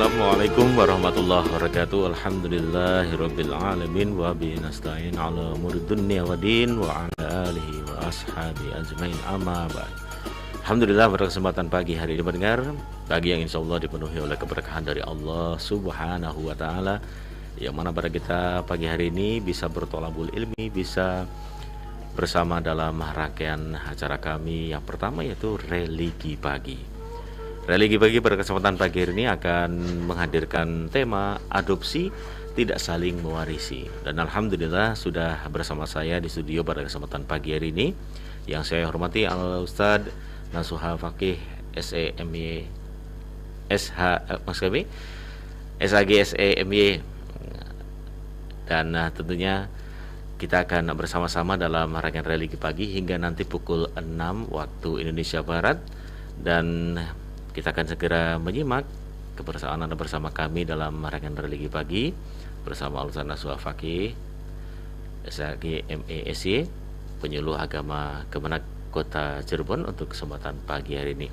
Assalamualaikum warahmatullahi wabarakatuh. Alhamdulillahirabbil alamin wa bihi nasta'in ala umuri dunya waddin wa ala alihi wa ashabi ajmain amma ba'd. Alhamdulillah, pada kesempatan pagi hari ini mendengar pagi yang insyaallah dipenuhi oleh keberkahan dari Allah Subhanahu wa taala, yang mana pada kita pagi hari ini bisa bertolabul ilmi, bisa bersama dalam rangkaian acara kami yang pertama, yaitu Religi Pagi. Religi Pagi pada kesempatan pagi hari ini akan menghadirkan tema adopsi tidak saling mewarisi. Dan alhamdulillah sudah bersama saya di studio pada kesempatan pagi hari ini, yang saya hormati Al Ustadz Nasuha Fakih SEMY SHG dan tentunya kita akan bersama-sama dalam rangkaian Religi Pagi hingga nanti pukul 6 waktu Indonesia Barat. Dan kita akan segera menyimak kebersamaan Anda bersama kami dalam rangkaian Religi Pagi bersama Al Ustadz Nasuha Fakih SHG MESY, penyuluh agama Kemenak Kota Cirebon, untuk kesempatan pagi hari ini.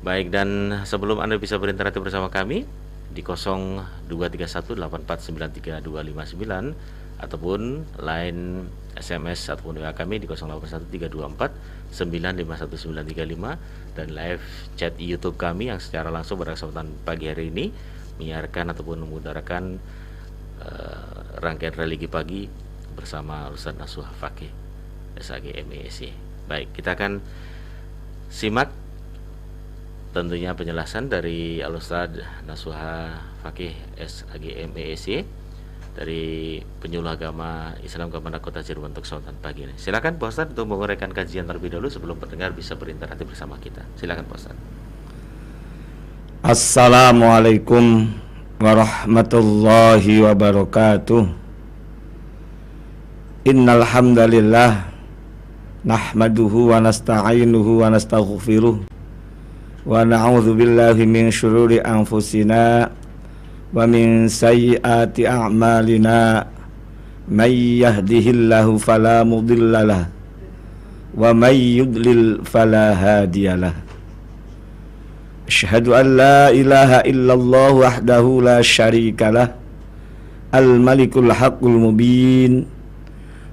Baik, dan sebelum Anda bisa berinteraksi bersama kami di 0231849329 ataupun line SMS ataupun WA kami di 081324951935 dan live chat YouTube kami yang secara langsung pada kesempatan pagi hari ini menyiarkan ataupun mengudarakan rangkaian Religi Pagi bersama Ustadz Nasuha Fakih SHG MESY. Baik, kita akan simak tentunya penjelasan dari Al Ustadz Nasuha Fakih SHG MESY dari penyuluh agama Islam Kemenak Kota Cirebon untuk kesempatan pagi ini. Silakan Pak Ustadz untuk menguraikan kajian terlebih dahulu sebelum pendengar bisa berinteraksi bersama kita. Silakan Pak Ustadz. Assalamualaikum warahmatullahi wabarakatuh. Innal hamdalillah nahmaduhu wa nasta'inuhu wa nastaghfiruh wa na'udzu billahi min syururi anfusina wa min sayyiati a'malina may yahdihillahu fala mudhillalah wa may yudlil fala hadiyalah. Asyhadu an la ilaha illallah wahdahu la syarikalah al-malikul haqqul mubin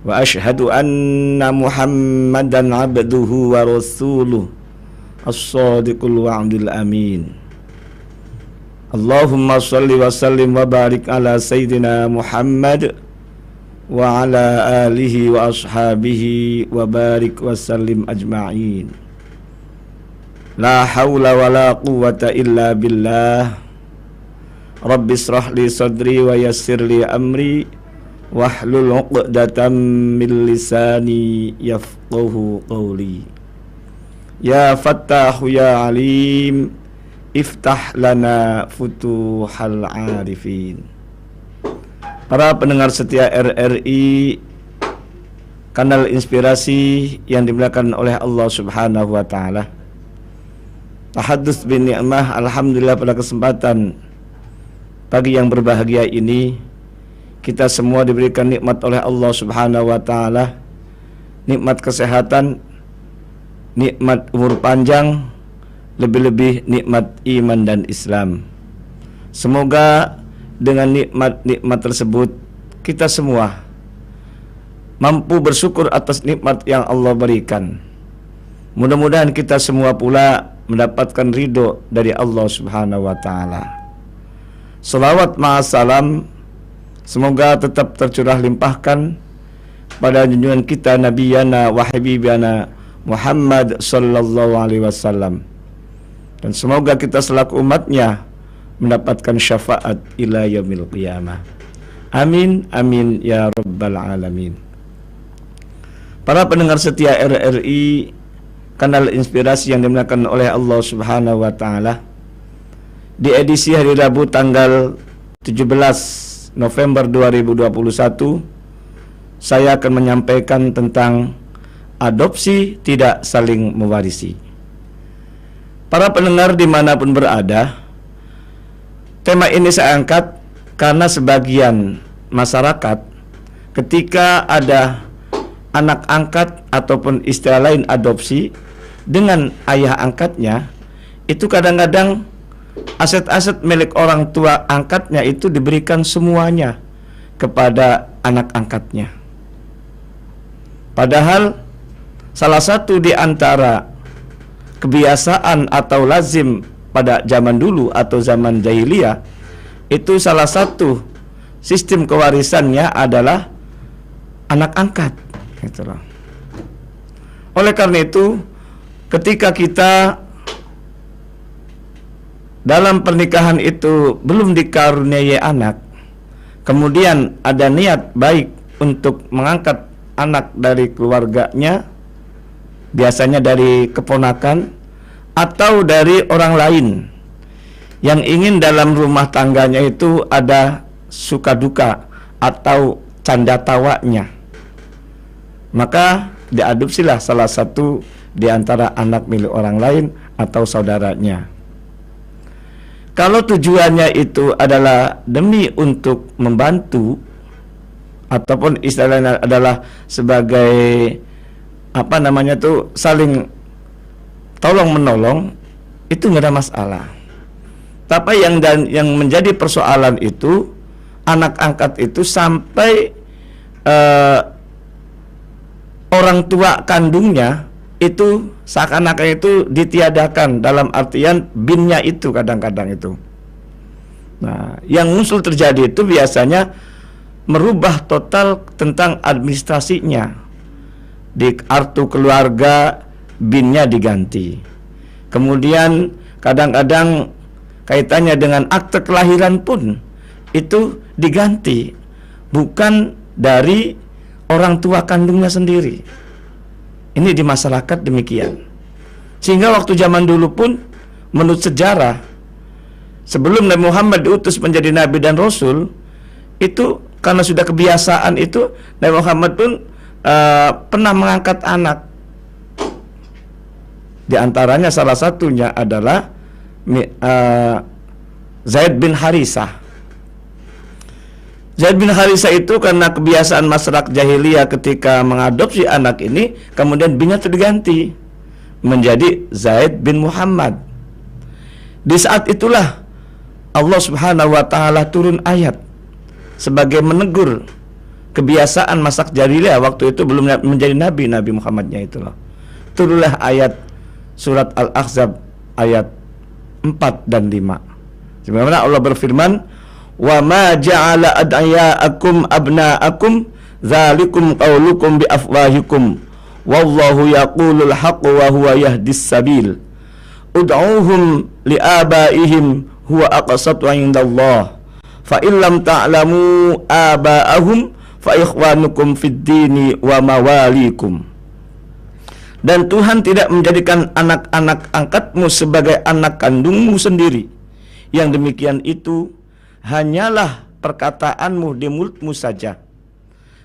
wa asyhadu anna muhammadan abduhu wa rasuluh as-sadiqul wa'dil amin. Allahumma salli wa sallim wa barik ala Sayyidina Muhammad wa ala alihi wa ashabihi wa barik wa sallim ajma'in. La hawla wa la quwwata illa billah. Rabbi israh li sadri wa yassir li amri wahlul 'uqdatam min lisani yafqahu qawli. Ya Fattahu ya Alim, iftah lana futuhal arifin. Para pendengar setia RRI, kanal inspirasi yang dimuliakan oleh Allah Subhanahu wa taala. Tahadduts bin ni'mah, alhamdulillah pada kesempatan pagi yang berbahagia ini kita semua diberikan nikmat oleh Allah Subhanahu wa taala, nikmat kesehatan, nikmat umur panjang, lebih-lebih nikmat iman dan Islam. Semoga dengan nikmat-nikmat tersebut kita semua mampu bersyukur atas nikmat yang Allah berikan. Mudah-mudahan kita semua pula mendapatkan ridho dari Allah Subhanahu wa taala. Salawat ma'asalam semoga tetap tercurah limpahkan pada junjungan kita Nabiyana wa Habibana Muhammad sallallahu alaihi wasallam. Dan semoga kita selaku umatnya mendapatkan syafaat ila yaumil qiyamah. Amin, amin ya rabbal alamin. Para pendengar setia RRI, kanal inspirasi yang dimuliakan oleh Allah Subhanahu wa taala, di edisi hari Rabu tanggal 17 November 2021, saya akan menyampaikan tentang adopsi tidak saling mewarisi. Para pendengar dimanapun berada, tema ini saya angkat karena sebagian masyarakat ketika ada anak angkat ataupun istilah lain adopsi dengan ayah angkatnya, itu kadang-kadang aset-aset milik orang tua angkatnya itu diberikan semuanya kepada anak angkatnya. Padahal salah satu di antara kebiasaan atau lazim pada zaman dulu atau zaman jahiliyah, itu salah satu sistem kewarisannya adalah anak angkat, gitu loh. Oleh karena itu, ketika kita dalam pernikahan itu belum dikaruniai anak, kemudian ada niat baik untuk mengangkat anak dari keluarganya, biasanya dari keponakan atau dari orang lain yang ingin dalam rumah tangganya itu ada suka duka atau canda tawanya, maka diadopsilah salah satu di antara anak milik orang lain atau saudaranya. Kalau tujuannya itu adalah demi untuk membantu ataupun istilahnya adalah sebagai saling tolong menolong, itu nggak ada masalah. Tapi yang menjadi persoalan itu anak angkat itu sampai orang tua kandungnya itu seakan-akan itu ditiadakan, dalam artian binnya itu kadang-kadang itu. Nah, yang muncul terjadi itu biasanya merubah total tentang administrasinya. Di kartu keluarga binnya diganti. Kemudian kadang-kadang kaitannya dengan akte kelahiran pun itu diganti, bukan dari orang tua kandungnya sendiri. Ini di masyarakat demikian. Sehingga waktu zaman dulu pun menurut sejarah, sebelum Nabi Muhammad diutus menjadi Nabi dan Rasul, itu karena sudah kebiasaan itu, Nabi Muhammad pun pernah mengangkat anak. Di antaranya salah satunya adalah Zaid bin Harisah. Zaid bin Harisah itu karena kebiasaan masyarakat jahiliyah ketika mengadopsi anak ini, kemudian binnya terganti menjadi Zaid bin Muhammad. Di saat itulah Allah Subhanahu wa taala turun ayat sebagai menegur kebiasaan masyarakat jahiliyah waktu itu belum menjadi nabi, Nabi Muhammadnya itulah. Turunlah ayat surat Al-Ahzab ayat 4 dan 5. Sebagaimana Allah berfirman, wa ma ja'ala ad'iyaakum abna'akum dzalikum qaulukum bi afwahikum wallahu yaqulul haqqa wa huwa yahdis sabil ud'uuhum li abaihim huwa aqsatu 'indallah fa illam ta'lamu aba'ahum fa ikhwanukum fid dini wa mawalikum. Dan Tuhan tidak menjadikan anak-anak angkatmu sebagai anak kandungmu sendiri. Yang demikian itu hanyalah perkataanmu di mulutmu saja.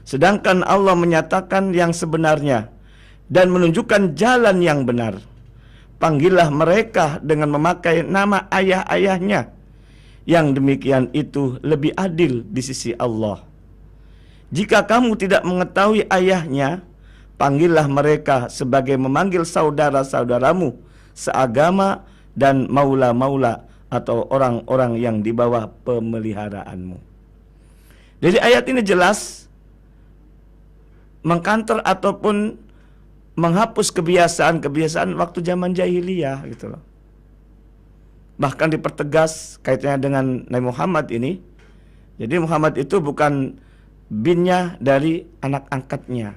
Sedangkan Allah menyatakan yang sebenarnya dan menunjukkan jalan yang benar. Panggillah mereka dengan memakai nama ayah-ayahnya. Yang demikian itu lebih adil di sisi Allah. Jika kamu tidak mengetahui ayahnya, panggillah mereka sebagai memanggil saudara-saudaramu seagama dan maula-maula atau orang-orang yang di bawah pemeliharaanmu. Jadi ayat ini jelas mengkanter ataupun menghapus kebiasaan-kebiasaan waktu zaman jahiliyah gitu loh. Bahkan dipertegas kaitannya dengan Nabi Muhammad ini. Jadi Muhammad itu bukan binnya dari anak angkatnya.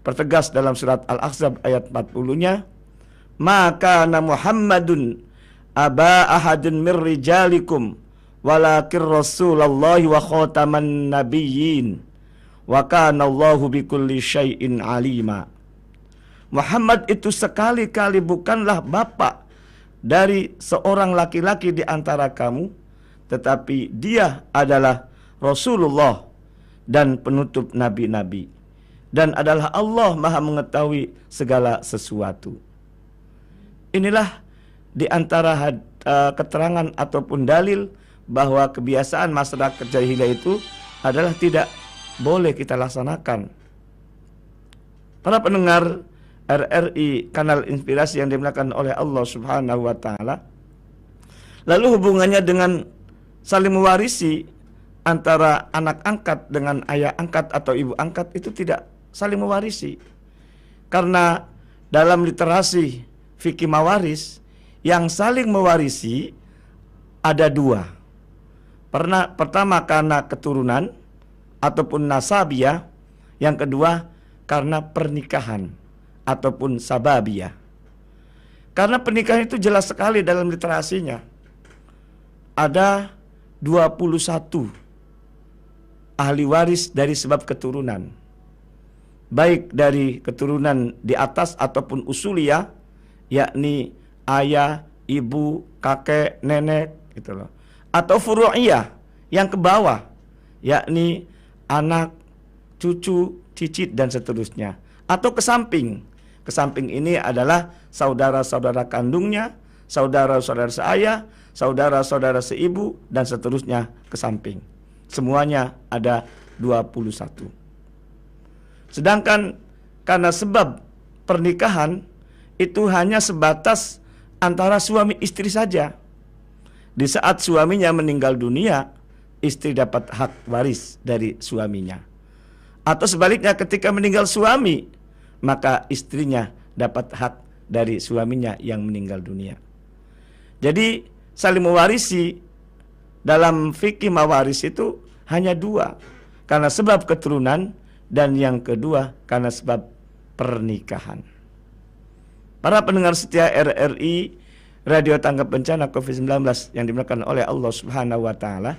Pertegas dalam surat Al-Ahzab ayat 40-nya, maka Muhammadun aba ahadun mir rijalikum walakin Rasulullah wa khataman nabiyyin wa kana Allahu bikulli syai'in alima. Muhammad itu sekali-kali bukanlah bapak dari seorang laki-laki di antara kamu, tetapi dia adalah Rasulullah dan penutup nabi-nabi, dan adalah Allah Maha mengetahui segala sesuatu. Inilah di antara keterangan ataupun dalil bahwa kebiasaan masyarakat jahiliyah itu adalah tidak boleh kita laksanakan. Para pendengar RRI Kanal Inspirasi yang dimuliakan oleh Allah Subhanahu wa taala, Lalu hubungannya dengan saling mewarisi antara anak angkat dengan ayah angkat atau ibu angkat itu tidak saling mewarisi. Karena dalam literasi fikih mawaris yang saling mewarisi ada dua. Pertama karena keturunan ataupun nasabiah, yang kedua karena pernikahan ataupun sababiah. Karena pernikahan itu jelas sekali dalam literasinya. Ada 21 ahli waris dari sebab keturunan. Baik dari keturunan di atas ataupun usuliyah, yakni ayah, ibu, kakek, nenek gitu loh. Atau furu'iyah yang ke bawah, yakni anak, cucu, cicit dan seterusnya. Atau ke samping. Ke samping ini adalah saudara-saudara kandungnya, saudara-saudara seayah, saudara-saudara seibu dan seterusnya ke samping. Semuanya ada 21. Sedangkan karena sebab pernikahan itu hanya sebatas antara suami istri saja. Di saat suaminya meninggal dunia, istri dapat hak waris dari suaminya. Atau sebaliknya ketika meninggal suami, maka istrinya dapat hak dari suaminya yang meninggal dunia. Jadi saling mewarisi dalam fikih mawaris itu hanya dua, karena sebab keturunan dan yang kedua karena sebab pernikahan. Para pendengar setia RRI Radio Tanggap Bencana COVID-19 yang dimuliakan oleh Allah Subhanahu wa taala.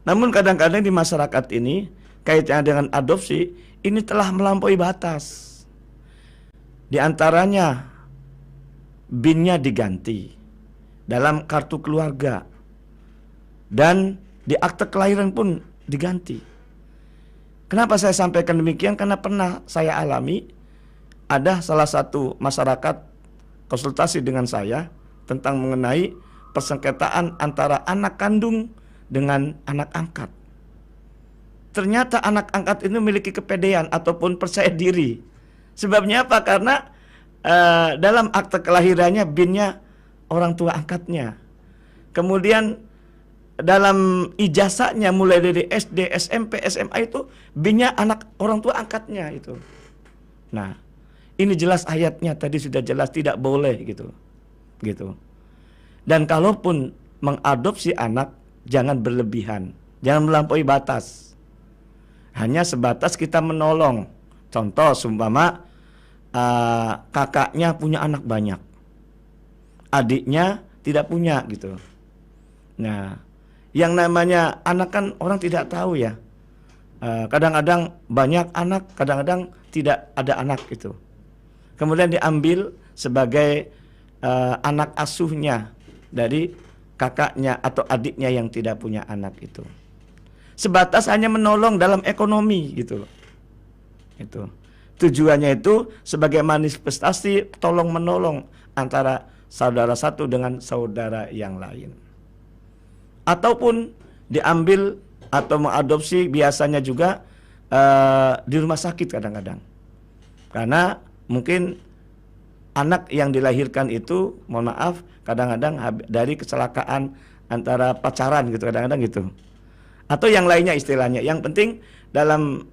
Namun kadang-kadang di masyarakat ini kaitannya dengan adopsi ini telah melampaui batas. Di antaranya BIN-nya diganti dalam kartu keluarga dan di akte kelahiran pun diganti. Kenapa saya sampaikan demikian? Karena pernah saya alami, ada salah satu masyarakat konsultasi dengan saya tentang mengenai persengketaan antara anak kandung dengan anak angkat. Ternyata anak angkat itu memiliki kepedean ataupun percaya diri. Sebabnya apa? Karena dalam akte kelahirannya BIN-nya orang tua angkatnya. Kemudian dalam ijazahnya mulai dari SD, SMP, SMA itu BIN-nya anak orang tua angkatnya itu. Nah, ini jelas ayatnya tadi sudah jelas tidak boleh gitu. Dan kalaupun mengadopsi anak jangan berlebihan, jangan melampaui batas. Hanya sebatas kita menolong. Contoh seumpama kakaknya punya anak banyak, adiknya tidak punya gitu. Nah, yang namanya anak kan orang tidak tahu ya. Kadang-kadang banyak anak, kadang-kadang tidak ada anak itu. Kemudian diambil sebagai anak asuhnya dari kakaknya atau adiknya yang tidak punya anak itu. Sebatas hanya menolong dalam ekonomi gitu loh. Itu. Tujuannya itu sebagai manifestasi tolong menolong antara saudara satu dengan saudara yang lain. Ataupun diambil atau mengadopsi biasanya juga di rumah sakit kadang-kadang. Karena mungkin anak yang dilahirkan itu, mohon maaf, kadang-kadang dari kecelakaan antara pacaran gitu, kadang-kadang gitu. Atau yang lainnya istilahnya. Yang penting dalam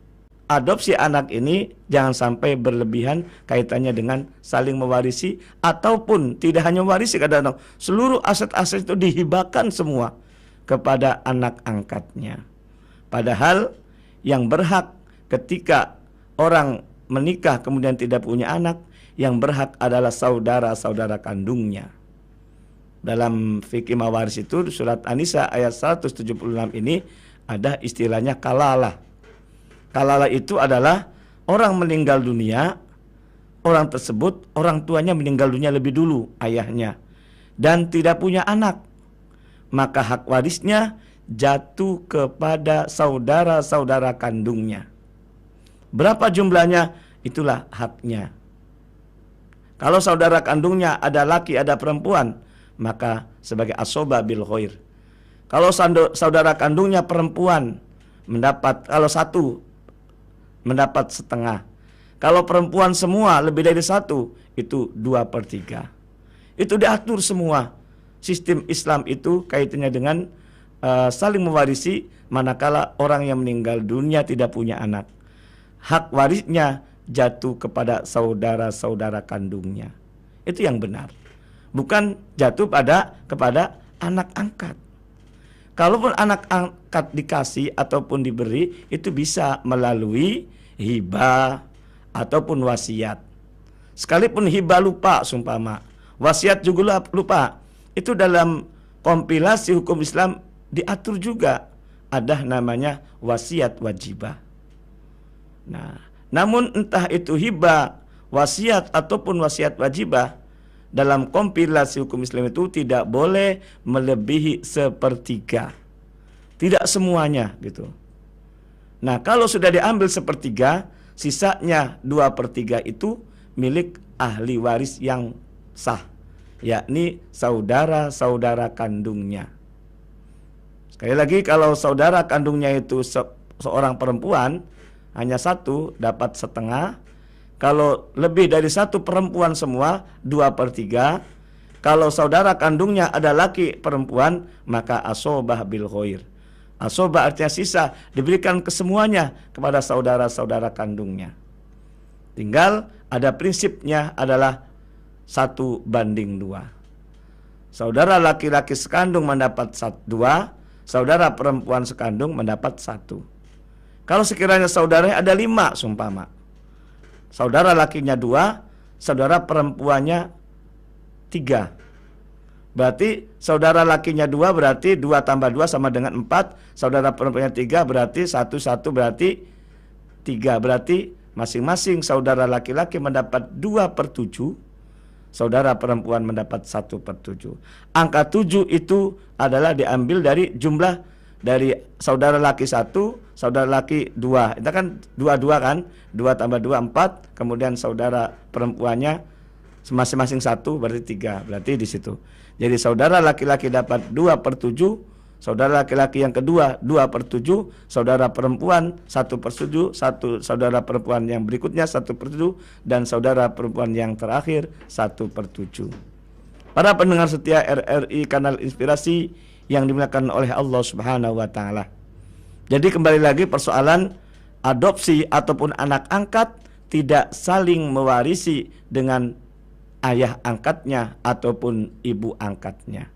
adopsi anak ini jangan sampai berlebihan kaitannya dengan saling mewarisi, ataupun tidak hanya mewarisi, kadang-kadang seluruh aset-aset itu dihibahkan semua kepada anak angkatnya. Padahal yang berhak ketika orang menikah kemudian tidak punya anak, yang berhak adalah saudara-saudara kandungnya. Dalam fikih mawaris itu surat An-Nisa ayat 176 ini ada istilahnya kalalah. Kalalah itu adalah orang meninggal dunia, orang tersebut orang tuanya meninggal dunia lebih dulu, ayahnya, dan tidak punya anak. Maka hak warisnya jatuh kepada saudara-saudara kandungnya. Berapa jumlahnya? Itulah haknya. Kalau saudara kandungnya ada laki, ada perempuan, maka sebagai asoba bil khair. Kalau saudara kandungnya perempuan mendapat, kalau satu mendapat setengah. Kalau perempuan semua lebih dari satu, itu 2/3. Itu diatur semua sistem Islam itu kaitannya dengan saling mewarisi manakala orang yang meninggal dunia tidak punya anak. Hak warisnya jatuh kepada saudara-saudara kandungnya. Itu yang benar. Bukan jatuh kepada anak angkat. Kalaupun anak angkat dikasih ataupun diberi, itu bisa melalui hibah ataupun wasiat. Sekalipun hibah lupa sumpama, wasiat juga lupa, itu dalam kompilasi hukum Islam diatur juga ada namanya wasiat wajibah. Nah, namun entah itu hibah, wasiat ataupun wasiat wajibah, dalam kompilasi hukum Islam itu tidak boleh melebihi sepertiga. Tidak semuanya gitu. Nah, kalau sudah diambil sepertiga, sisanya 2/3 itu milik ahli waris yang sah, yakni saudara-saudara kandungnya. Sekali lagi, kalau saudara kandungnya itu seorang perempuan, hanya satu dapat setengah. Kalau lebih dari satu perempuan semua, 2/3. Kalau saudara kandungnya ada laki perempuan, maka asobah bil khair. Asobah artinya sisa, diberikan kesemuanya kepada saudara-saudara kandungnya. Tinggal ada prinsipnya adalah 1:2. Saudara laki-laki sekandung mendapat 2, saudara perempuan sekandung mendapat 1. Kalau sekiranya saudaranya ada 5 sumpama, saudara lakinya 2, saudara perempuannya 3, berarti saudara lakinya 2 berarti 2 tambah 2 sama dengan 4, saudara perempuannya 3 berarti 1 berarti 3, berarti masing-masing saudara laki-laki mendapat 2/7, saudara perempuan mendapat 1/7. Angka 7 itu adalah diambil dari jumlah dari saudara laki 1, saudara laki 2. Itu kan 2 kan? 2 tambah 2 4, kemudian saudara perempuannya masing-masing 1 berarti 3. Berarti di situ. Jadi saudara laki-laki dapat 2/7, saudara laki-laki yang kedua 2/7, saudara perempuan 1/7, saudara perempuan yang berikutnya 1/7, dan saudara perempuan yang terakhir 1/7. Para pendengar setia RRI Kanal Inspirasi yang dimuliakan oleh Allah Subhanahu wa taala. Jadi kembali lagi persoalan adopsi ataupun anak angkat tidak saling mewarisi dengan ayah angkatnya ataupun ibu angkatnya.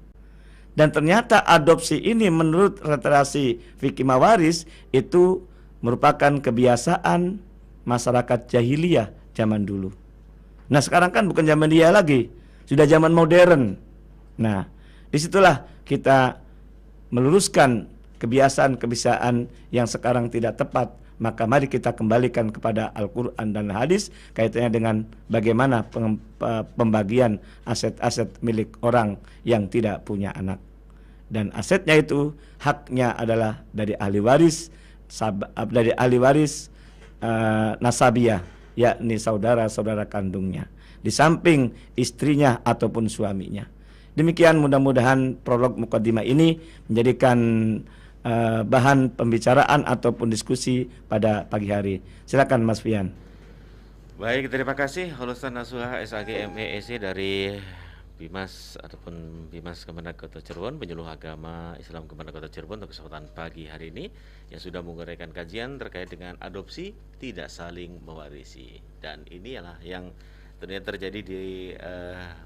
Dan ternyata adopsi ini menurut literasi fikih mawaris itu merupakan kebiasaan masyarakat jahiliyah zaman dulu. Nah, sekarang kan bukan zaman dia lagi, sudah zaman modern. Nah, disitulah kita meluruskan kebiasaan-kebiasaan yang sekarang tidak tepat. Maka mari kita kembalikan kepada Al-Quran dan hadis kaitannya dengan bagaimana pembagian aset-aset milik orang yang tidak punya anak. Dan asetnya itu haknya adalah dari ahli waris, nasabiyah, yakni saudara-saudara kandungnya, di samping istrinya ataupun suaminya. Demikian, mudah-mudahan prolog mukaddimah ini menjadikan bahan pembicaraan ataupun diskusi pada pagi hari. Silakan Mas Fian. Baik, terima kasih Hulusan Nasuha SAG MEEC dari Bimas ataupun Bimas Kemenak Kota Cirebon, penyuluh agama Islam Kemenak Kota Cirebon, untuk kesempatan pagi hari ini yang sudah menguraikan kajian terkait dengan adopsi tidak saling mewarisi. Dan ini adalah yang ternyata terjadi di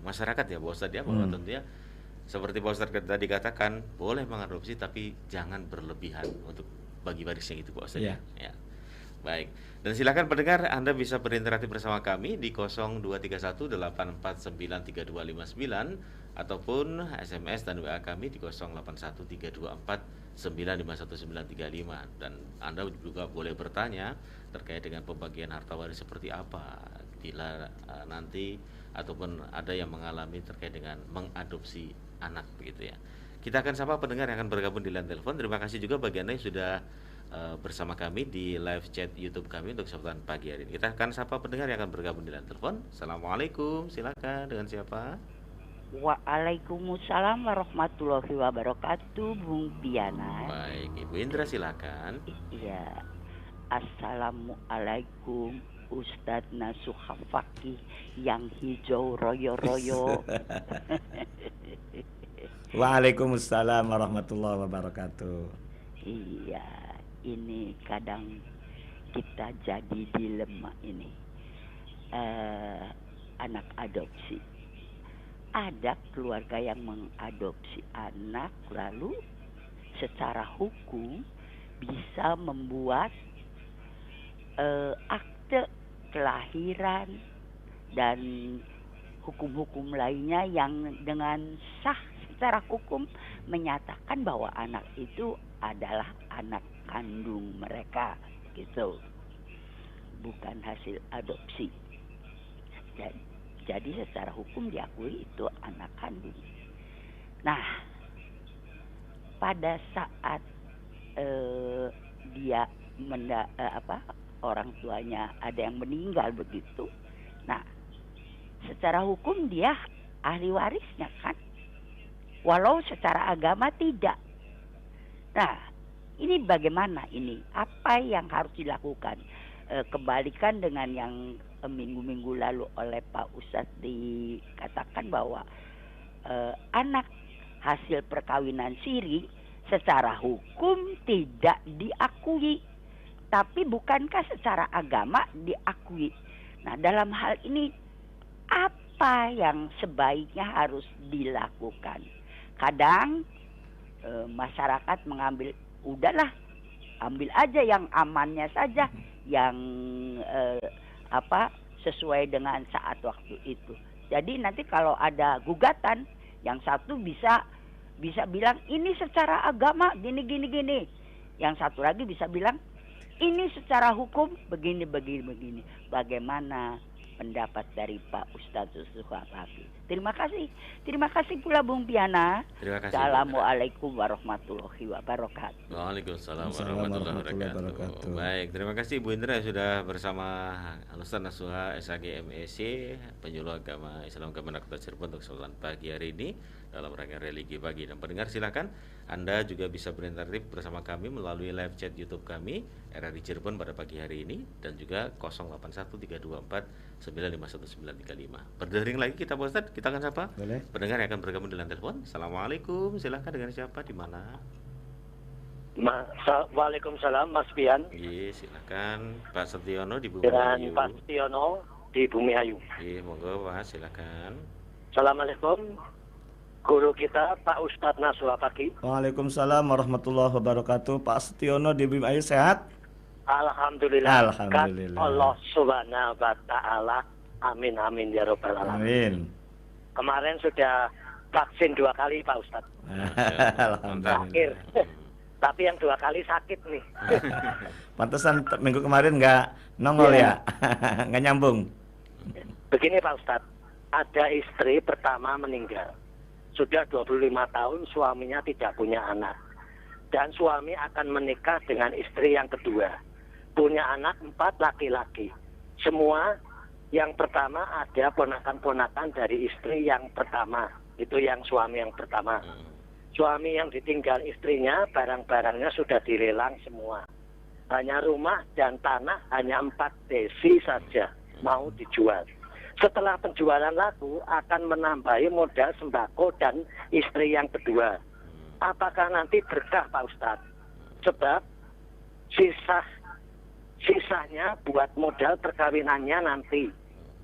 masyarakat ya, Pak Ustadz ya, bahwa tentunya seperti Pak Ustadz tadi katakan, boleh mengadopsi tapi jangan berlebihan untuk bagi warisnya itu, Pak Ustadz ya. Baik, dan silakan pendengar, Anda bisa berinteraksi bersama kami di 0231849329 ataupun SMS dan WA kami di 081324951935, dan Anda juga boleh bertanya terkait dengan pembagian harta waris seperti apa bila nanti ataupun ada yang mengalami terkait dengan mengadopsi anak begitu ya. Kita akan sapa pendengar yang akan bergabung di line telepon. Terima kasih juga bagi Anda yang sudah bersama kami di live chat YouTube kami untuk kesempatan pagi hari ini. Kita akan sapa pendengar yang akan bergabung di line telepon. Assalamualaikum, silakan, dengan siapa? Waalaikumsalam warahmatullahi wabarakatuh, Bung Piana. Baik, Ibu Indra silakan. Iya. Assalamualaikum Ustadz Nasuha Fakih yang hijau royo-royo. Waalaikumsalam warahmatullahi wabarakatuh. Iya, ini kadang kita jadi dilema ini. Anak adopsi. Ada keluarga yang mengadopsi anak lalu secara hukum bisa membuat akte kelahiran dan hukum-hukum lainnya yang dengan sah secara hukum menyatakan bahwa anak itu adalah anak kandung mereka gitu, bukan hasil adopsi. Jadi secara hukum diakui itu anak kandung. Nah, pada saat dia orang tuanya ada yang meninggal begitu, nah secara hukum dia ahli warisnya kan, walau secara agama tidak. Nah, ini bagaimana ini? Apa yang harus dilakukan? Kebalikan dengan yang minggu-minggu lalu oleh Pak Ustadz dikatakan bahwa anak hasil perkawinan siri secara hukum tidak diakui, tapi bukankah secara agama diakui? Nah, dalam hal ini apa yang sebaiknya harus dilakukan? Kadang masyarakat mengambil, udahlah ambil aja yang amannya saja, yang sesuai dengan saat waktu itu. Jadi nanti kalau ada gugatan, yang satu bisa bilang ini secara agama gini. Yang satu lagi bisa bilang ini secara hukum begini. Bagaimana pendapat dari Pak Ustadz Suhafaki? Terima kasih pula Bung Piana. Terima kasih. Assalamualaikum warahmatullahi wabarakatuh. Waalaikumsalam warahmatullahi wabarakatuh. Baik, terima kasih Bu Indra yang sudah bersama Ustaz Nasuha SAG MEC, penyuluh agama Islam Kemenak Kota Cirebon untuk kesempatan pagi hari ini dalam rangkaian religi pagi. Dan pendengar silakan Anda juga bisa berinteraktif bersama kami melalui live chat YouTube kami RRI Cirebon pada pagi hari ini dan juga 081324951935. Berdering lagi kita Pak Ustadz, kita akan sapa pendengar yang akan bergabung dengan telepon. Assalamualaikum, silahkan dengan siapa, di mana? Waalaikumsalam Mas Pian. Iya, silakan Pak Setiono di Bumi Dengan Ayu. Pak Setiono di Bumi Ayu. Iya, monggo Pak, silakan. Assalamualaikum. Guru kita Pak Ustadz Nasuha Pagi. Waalaikumsalam warahmatullahi wabarakatuh. Pak Setiono di Bumi Ayu sehat? Alhamdulillah. Alhamdulillah. Allah Subhanahu wa taala. Amin ya rabbal alamin. Amin. Kemarin sudah vaksin 2 kali Pak Ustadz. Alhamdulillah. Terakhir. Tapi yang 2 kali sakit nih. Pantesan minggu kemarin nggak nongol ya, nggak nyambung. Begini Pak Ustadz, ada istri pertama meninggal. Sudah 25 tahun suaminya tidak punya anak. Dan suami akan menikah dengan istri yang kedua. Punya anak 4 laki-laki. Semua yang pertama ada ponakan-ponakan dari istri yang pertama. Itu yang suami yang pertama. Suami yang ditinggal istrinya, barang-barangnya sudah dilelang semua. Hanya rumah dan tanah, hanya 4 desi saja mau dijual. Setelah penjualan laku akan menambahi modal sembako dan istri yang kedua. Apakah nanti berkah Pak Ustadz? Sebab sisanya buat modal perkawinannya nanti.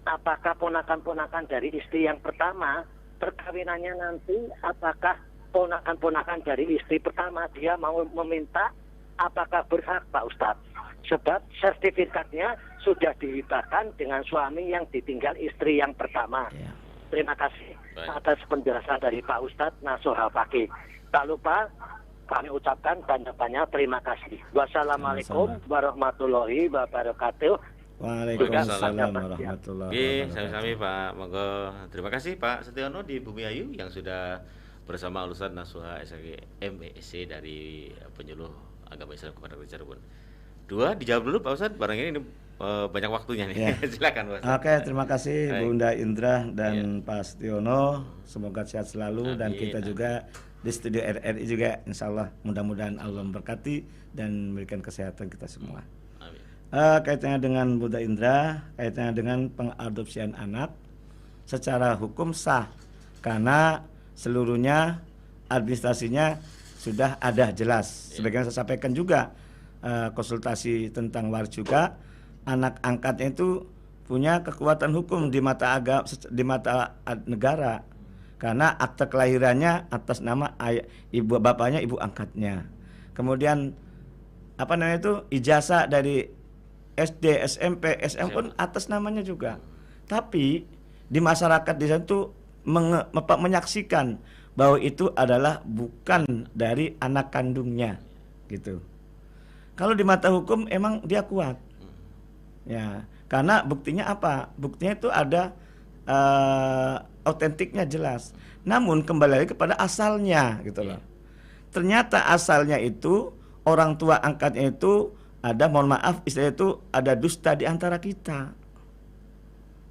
Apakah ponakan-ponakan dari istri yang pertama perkawinannya nanti, apakah ponakan-ponakan dari istri pertama dia mau meminta, apakah berhak Pak Ustadz? Sebab sertifikatnya sudah dihibahkan dengan suami yang ditinggal istri yang pertama. Terima kasih atas penjelasan dari Pak Ustadz Nasuha Pagi. Tak lupa kami ucapkan banyak-banyak terima kasih. Wassalamualaikum warahmatullahi wabarakatuh. Waalaikumsalam warahmatullahi Oke, wabarakatuh. sami-sami Pak. Monggo. Terima kasih Pak Setiono di Bumi Ayu yang sudah bersama Ustaz Nasuha SAG MEC dari penyuluh agama Islam kepada Cirebon. 2 dijawab dulu Pak Ustadz, barang ini banyak waktunya nih. Ya. Silakan Pak. Oke, terima kasih Baik. Bunda Indra dan Pak Setiono. Semoga sehat selalu dan Amin, kita amin. juga di studio RRI juga insya Allah mudah-mudahan Allah memberkati dan memberikan kesehatan kita semua. Amin. Kaitannya dengan Bunda Indra, kaitannya dengan pengadopsian anak secara hukum sah karena seluruhnya administrasinya sudah ada jelas. Sebagaimana saya sampaikan juga konsultasi tentang waris juga, anak angkatnya itu punya kekuatan hukum di mata negara karena akte kelahirannya atas nama ibu bapaknya, ibu angkatnya. Kemudian apa namanya itu ijazah dari SD, SMP, SM pun atas namanya juga. Tapi di masyarakat di sana tuh menyaksikan bahwa itu adalah bukan dari anak kandungnya, gitu. Kalau di mata hukum emang dia kuat, ya, karena buktinya apa? Buktinya itu ada autentiknya jelas. Namun kembali lagi kepada asalnya, gitu loh. Ternyata asalnya itu orang tua angkatnya itu ada, mohon maaf, istilah itu ada dusta di antara kita.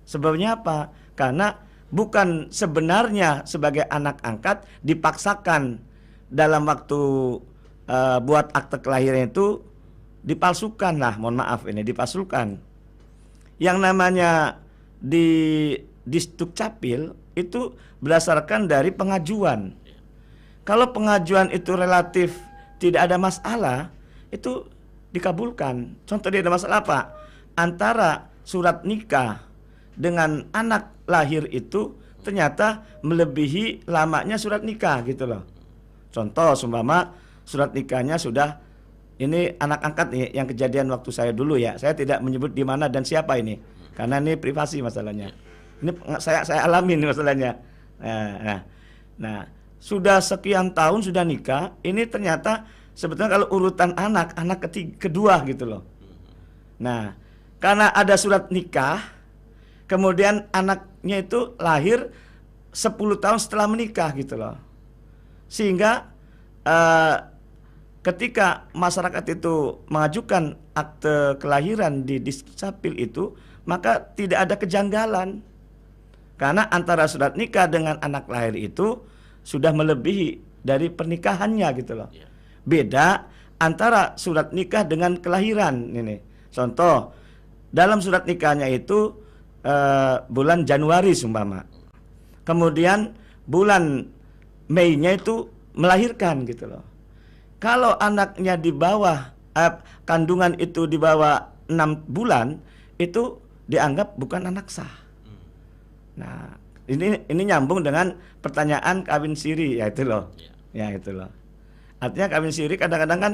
Sebabnya apa? Karena bukan sebenarnya sebagai anak angkat dipaksakan dalam waktu buat akte kelahiran itu dipalsukan lah, mohon maaf ini dipalsukan. Yang namanya di Dukcapil itu berdasarkan dari pengajuan. Kalau pengajuan itu relatif tidak ada masalah, itu dikabulkan. Contoh dia ada masalah apa? Antara surat nikah dengan anak lahir itu ternyata melebihi lamanya surat nikah, gitu loh. Contoh seumpama surat nikahnya sudah, ini anak angkat nih yang kejadian waktu saya dulu ya. Saya tidak menyebut di mana dan siapa ini, karena ini privasi masalahnya. Ini saya alami nih masalahnya. Nah, sudah sekian tahun sudah nikah, ini ternyata sebetulnya kalau urutan anak kedua gitu loh. Nah, karena ada surat nikah, kemudian anaknya itu lahir 10 tahun setelah menikah gitu loh. Sehingga ketika masyarakat itu mengajukan akte kelahiran di Dukcapil itu, maka tidak ada kejanggalan. Karena antara surat nikah dengan anak lahir itu sudah melebihi dari pernikahannya gitu loh. Beda antara surat nikah dengan kelahiran ini. Contoh, dalam surat nikahnya itu bulan Januari umpama. Kemudian bulan Mei-nya itu melahirkan gitu loh. Kalau anaknya di bawah kandungan itu di bawah 6 bulan itu dianggap bukan anak sah. Nah, ini nyambung dengan pertanyaan kawin siri, ya itu loh. Ya itu loh. Artinya kawin siri kadang-kadang kan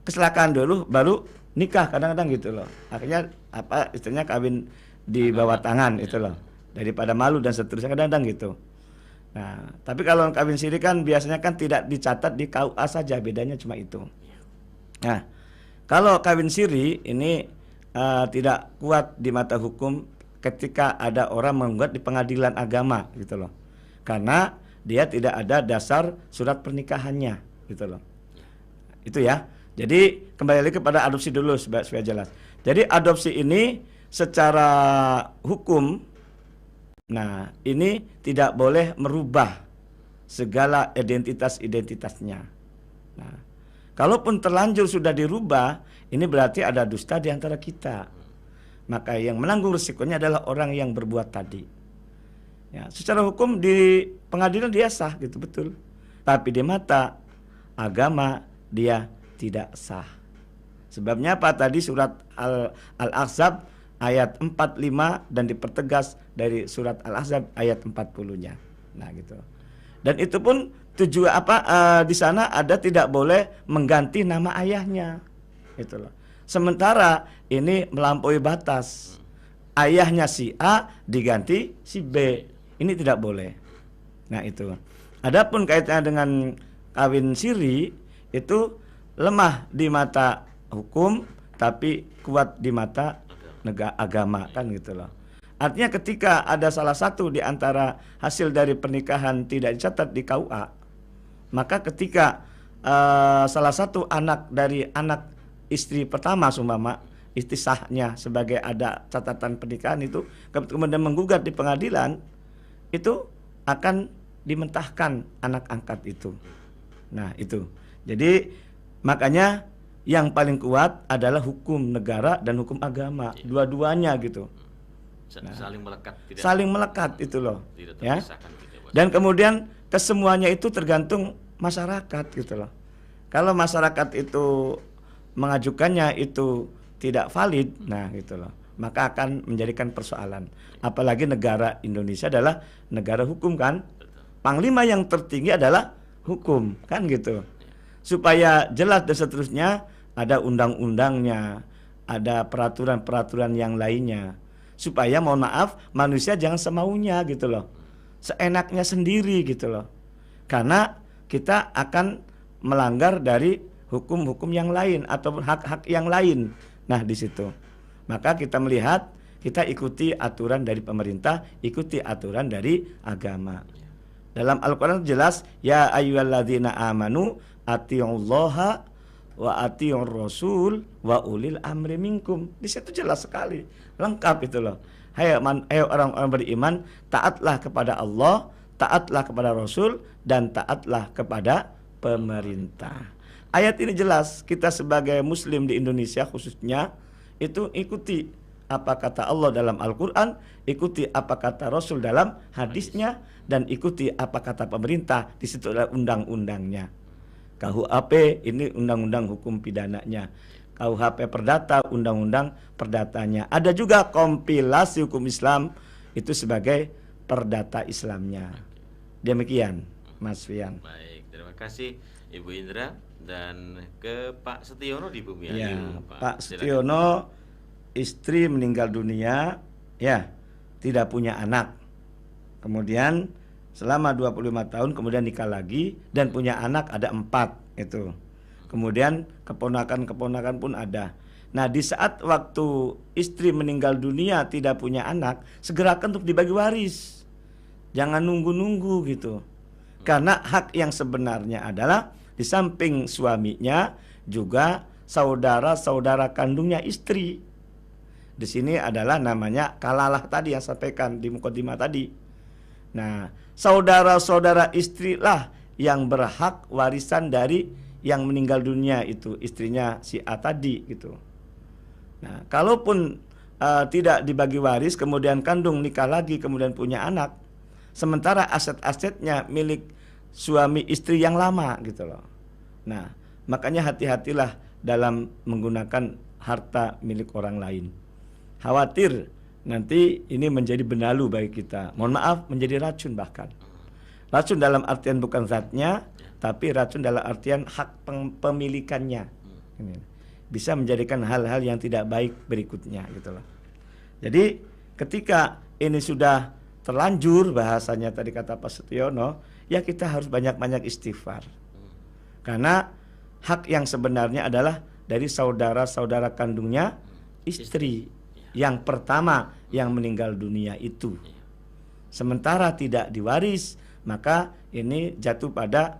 kecelakaan dulu baru nikah kadang-kadang gitu loh. Akhirnya apa istilahnya kawin di bawah tangan itu loh. Daripada malu dan seterusnya kadang-kadang gitu. Nah, tapi kalau kawin siri kan biasanya kan tidak dicatat di KUA saja, bedanya cuma itu. Nah, kalau kawin siri ini tidak kuat di mata hukum ketika ada orang menggugat di pengadilan agama gitu loh. Karena dia tidak ada dasar surat pernikahannya gitu loh. Itu ya. Jadi kembali lagi kepada adopsi dulu supaya jelas. Jadi adopsi ini secara hukum, nah ini tidak boleh merubah segala identitasnya. Nah, kalaupun terlanjur sudah dirubah, ini berarti ada dusta di antara kita. Maka yang menanggung risikonya adalah orang yang berbuat tadi. Ya, secara hukum di pengadilan dia sah gitu, betul. Tapi di mata agama dia tidak sah. Sebabnya apa? Tadi surat Al-Ahzab ayat 45 dan dipertegas dari surat Al-Ahzab ayat 40-nya. Nah, gitu. Dan itu pun tujuan di sana ada tidak boleh mengganti nama ayahnya. Gitu loh. Sementara ini melampaui batas. Ayahnya si A diganti si B. Ini tidak boleh. Nah, itu. Adapun kaitannya dengan kawin siri itu lemah di mata hukum tapi kuat di mata agama kan gitu loh. Artinya ketika ada salah satu di antara hasil dari pernikahan tidak dicatat di KUA, maka ketika salah satu anak dari anak istri pertama seumpama istri sahnya sebagai ada catatan pernikahan itu kemudian menggugat di pengadilan, itu akan dimentahkan anak angkat itu. Nah, itu. Jadi makanya yang paling kuat adalah hukum negara dan hukum agama, dua-duanya gitu. Nah, saling melekat itu loh. Tidak ya. terpisahkan gitu, Bos. Dan kemudian kesemuanya itu tergantung masyarakat gitu loh. Kalau masyarakat itu mengajukannya itu tidak valid, nah gitu loh, maka akan menjadikan persoalan. Apalagi negara Indonesia adalah negara hukum kan, panglima yang tertinggi adalah hukum kan gitu. Supaya jelas dan seterusnya ada undang-undangnya, ada peraturan-peraturan yang lainnya. Supaya mohon maaf manusia jangan semaunya gitu loh, seenaknya sendiri gitu loh. Karena kita akan melanggar dari hukum-hukum yang lain ataupun hak-hak yang lain. Nah di situ maka kita melihat, kita ikuti aturan dari pemerintah, ikuti aturan dari agama. Dalam Al-Quran jelas, ya ayyuhalladzina amanu atiullaha wa atiur rasul wa ulil amri minkum. Di situ jelas sekali, lengkap itu loh. Hai orang-orang beriman, taatlah kepada Allah, taatlah kepada Rasul, dan taatlah kepada pemerintah. Ayat ini jelas, kita sebagai muslim di Indonesia khususnya itu ikuti apa kata Allah dalam Al-Quran, ikuti apa kata Rasul dalam hadisnya, dan ikuti apa kata pemerintah. Di situ adalah undang-undangnya. KUHP ini undang-undang hukum pidananya, KUHP Perdata undang-undang perdatanya. Ada juga kompilasi hukum Islam itu sebagai perdata Islamnya. Demikian Mas Fian. Baik, terima kasih Ibu Indra. Dan ke Pak Setiono di Bumi Ya, Ayu. Pak Setiono, istri meninggal dunia, ya, tidak punya anak. Kemudian selama 25 tahun kemudian nikah lagi dan punya anak ada 4 itu. Kemudian keponakan-keponakan pun ada. Nah, di saat waktu istri meninggal dunia tidak punya anak, segerakan untuk dibagi waris. Jangan nunggu-nunggu gitu. Karena hak yang sebenarnya adalah di samping suaminya juga saudara-saudara kandungnya istri. Di sini adalah namanya kalalah tadi yang sampaikan di mukadimah tadi. Nah, saudara-saudara istri lah yang berhak warisan dari yang meninggal dunia itu, istrinya si A tadi gitu. Nah, kalaupun tidak dibagi waris, kemudian kandung nikah lagi, kemudian punya anak, sementara aset-asetnya milik suami istri yang lama gitu loh. Nah, makanya hati-hatilah dalam menggunakan harta milik orang lain. Khawatir nanti ini menjadi benalu bagi kita. Mohon maaf, menjadi racun bahkan. Racun dalam artian bukan zatnya, tapi racun dalam artian hak pemilikannya. Ini bisa menjadikan hal-hal yang tidak baik berikutnya gitu loh. Jadi ketika ini sudah terlanjur, bahasanya tadi kata Pak Setiono, ya kita harus banyak-banyak istighfar. Karena hak yang sebenarnya adalah dari saudara-saudara kandungnya istri yang pertama yang meninggal dunia itu. Sementara tidak diwaris, maka ini jatuh pada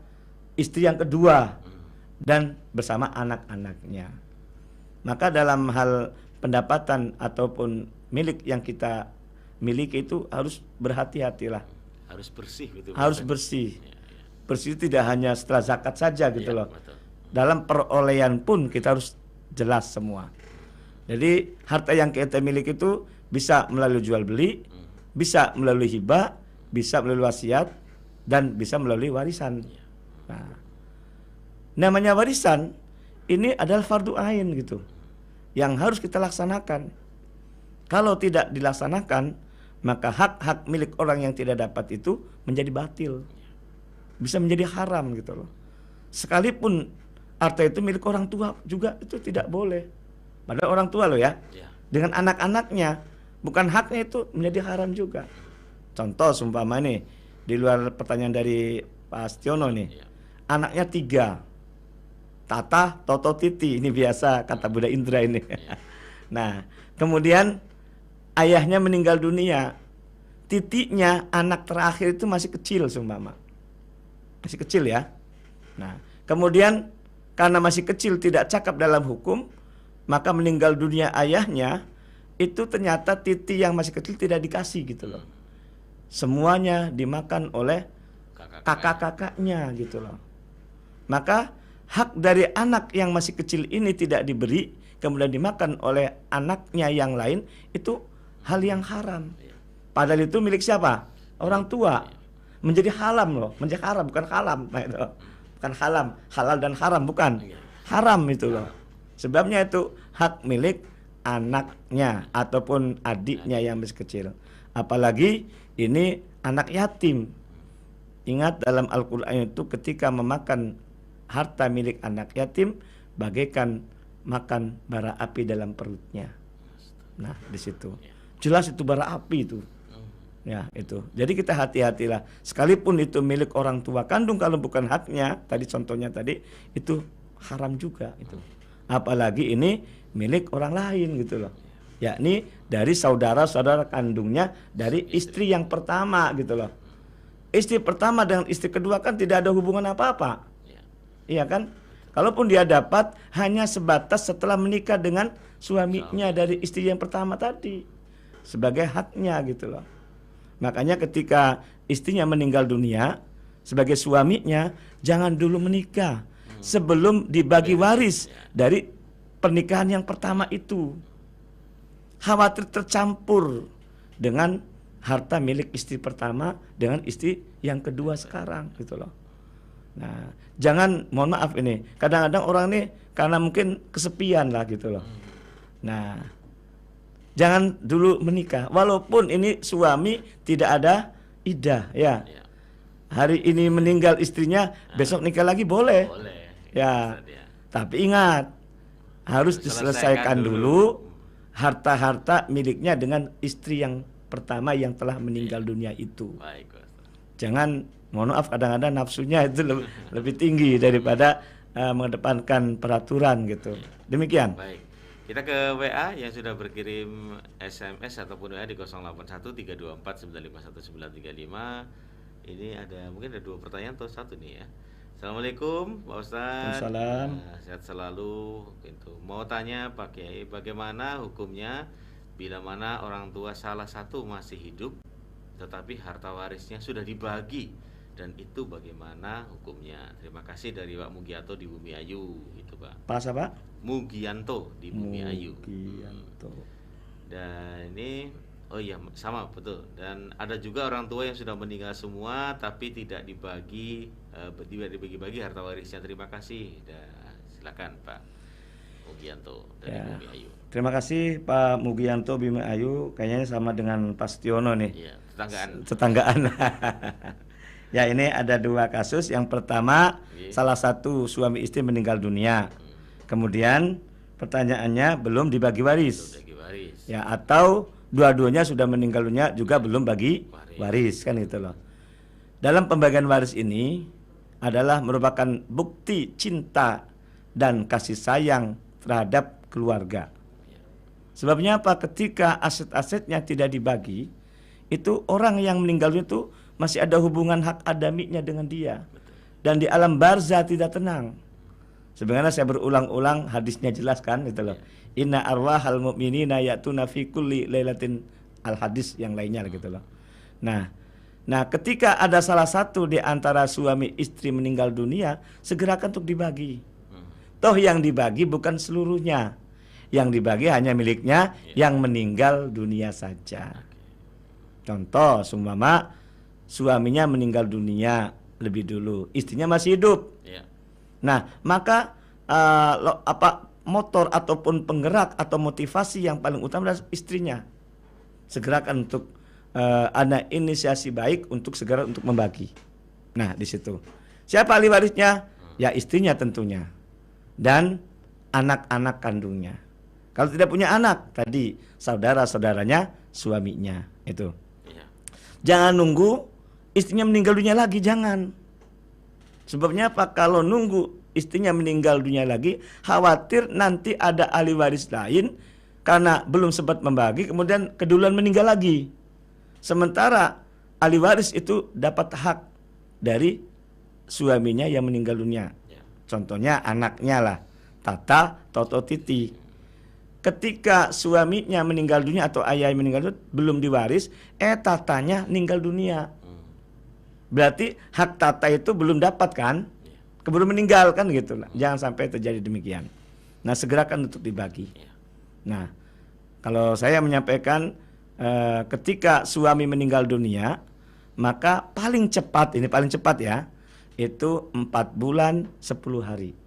istri yang kedua dan bersama anak-anaknya. Maka dalam hal pendapatan ataupun milik yang kita miliki itu harus berhati-hatilah. Harus bersih gitu. Harus bersih. Bersih tidak hanya setelah zakat saja gitu loh. Betul. Dalam perolehan pun kita harus jelas semua. Jadi harta yang kita miliki itu bisa melalui jual beli, bisa melalui hibah, bisa melalui wasiat, dan bisa melalui warisan. Nah, namanya warisan ini adalah fardu ain gitu, yang harus kita laksanakan. Kalau tidak dilaksanakan, maka hak-hak milik orang yang tidak dapat itu menjadi batil, bisa menjadi haram gitu loh. Sekalipun harta itu milik orang tua juga itu tidak boleh. Padahal orang tua loh ya, dengan anak-anaknya, bukan haknya itu menjadi haram juga. Contoh seumpama nih, di luar pertanyaan dari Pak Setiono nih, anaknya 3, Tata, Toto, Titi, ini biasa kata Bunda Indra ini. Nah, kemudian ayahnya meninggal dunia, Titinya anak terakhir itu masih kecil seumpama, masih kecil ya. Nah, kemudian karena masih kecil tidak cakap dalam hukum, maka meninggal dunia ayahnya itu ternyata Titi yang masih kecil tidak dikasih gitu loh. Semuanya dimakan oleh kakak-kakaknya gitu loh. Maka hak dari anak yang masih kecil ini tidak diberi, kemudian dimakan oleh anaknya yang lain, itu hal yang haram. Padahal itu milik siapa? Orang tua. Menjadi haram loh, menjadi haram bukan haram. Nah, itu. bukan halal dan haram bukan. Iya. Haram itu loh. Sebabnya itu hak milik anaknya ataupun adiknya yang masih kecil. Apalagi ini anak yatim. Ingat dalam Al-Qur'an itu ketika memakan harta milik anak yatim bagaikan makan bara api dalam perutnya. Nah, di situ. Jelas itu bara api itu. Ya, itu. Jadi kita hati-hatilah. Sekalipun itu milik orang tua kandung kalau bukan haknya, tadi contohnya tadi itu haram juga itu. Apalagi ini milik orang lain gitu loh. Yakni dari saudara-saudara kandungnya dari istri yang pertama gitu loh. Istri pertama dengan istri kedua kan tidak ada hubungan apa-apa. Iya kan? Kalaupun dia dapat hanya sebatas setelah menikah dengan suaminya dari istri yang pertama tadi. Sebagai haknya gitu loh. Makanya ketika istrinya meninggal dunia, sebagai suaminya jangan dulu menikah sebelum dibagi waris dari pernikahan yang pertama itu. Khawatir tercampur dengan harta milik istri pertama dengan istri yang kedua sekarang gitu loh. Nah, jangan, mohon maaf ini, kadang-kadang orang ini karena mungkin kesepian lah gitu loh. Nah, jangan dulu menikah walaupun ini suami tidak ada iddah ya. Hari ini meninggal istrinya, besok nikah lagi boleh. Ya. Tapi ingat, harus diselesaikan dulu harta-harta miliknya dengan istri yang pertama yang telah meninggal dunia itu. Baik, Ustaz. Jangan, mohon maaf, kadang-kadang nafsunya itu lebih tinggi daripada mengedepankan peraturan gitu. Demikian. Baik. Kita ke WA yang sudah berkirim SMS ataupun WA di 081324951935. Ini mungkin ada 2 pertanyaan atau 1 nih ya. Assalamualaikum Pak Ustadz. Waalaikumsalam. Sehat selalu. Gitu. Mau tanya Pak Kiai, bagaimana hukumnya bila mana orang tua salah satu masih hidup tetapi harta warisnya sudah dibagi, dan itu bagaimana hukumnya? Terima kasih dari Pak Mugianto di Bumi Ayu gitu Pak. Pak siapa? Mugianto di Bumi Ayu. Mugianto. Dan ini oh iya sama betul. Dan ada juga orang tua yang sudah meninggal semua tapi tidak dibagi dibagi-bagi harta warisnya. Terima kasih. Silakan Pak Mugianto dari Bumi Ayu. Terima kasih Pak Mugianto Bumi Ayu. Kayaknya sama dengan Pak Stiono nih. Iya, tetanggaan. Tetanggaan. Ya, ini ada 2 kasus. Yang pertama, salah satu suami istri meninggal dunia. Kemudian pertanyaannya belum dibagi waris. Ya, atau dua-duanya sudah meninggal dunia juga belum bagi waris kan gitu loh. Dalam pembagian waris ini adalah merupakan bukti cinta dan kasih sayang terhadap keluarga. Sebabnya apa? Ketika aset-asetnya tidak dibagi, itu orang yang meninggal itu masih ada hubungan hak adaminya dengan dia. Dan di alam barzah tidak tenang. Sebenarnya saya berulang-ulang, hadisnya jelaskan gitu loh. Inna arwahal mu'minina ya'tuna fi kulli lailatin, al hadis yang lainnya gitu loh. Nah, ketika ada salah satu di antara suami istri meninggal dunia, segerakan untuk dibagi. Toh yang dibagi bukan seluruhnya. Yang dibagi hanya miliknya yang meninggal dunia saja. Contoh, seumpama suaminya meninggal dunia lebih dulu, istrinya masih hidup. Nah, maka motor ataupun penggerak atau motivasi yang paling utama adalah istrinya. Segerakan untuk ada inisiasi baik untuk segera untuk membagi. Nah, di situ. Siapa ahli warisnya? Ya istrinya tentunya. Dan anak-anak kandungnya. Kalau tidak punya anak, tadi saudara-saudaranya, suaminya itu. Jangan nunggu istrinya meninggal dunia lagi, jangan. Sebabnya apa? Kalau nunggu istrinya meninggal dunia lagi, khawatir nanti ada ahli waris lain karena belum sempat membagi, kemudian keduluan meninggal lagi. Sementara ahli waris itu dapat hak dari suaminya yang meninggal dunia. Contohnya anaknya lah, Tata, Toto, Titi. Ketika suaminya meninggal dunia atau ayahnya meninggal dunia belum diwaris, tatanya meninggal dunia. Berarti hak tata itu belum dapat kan? Keburu meninggal kan gitu lah. Jangan sampai terjadi demikian. Nah, segerakan untuk dibagi. Nah, kalau saya menyampaikan ketika suami meninggal dunia, maka paling cepat, ini paling cepat ya, itu 4 bulan 10 hari.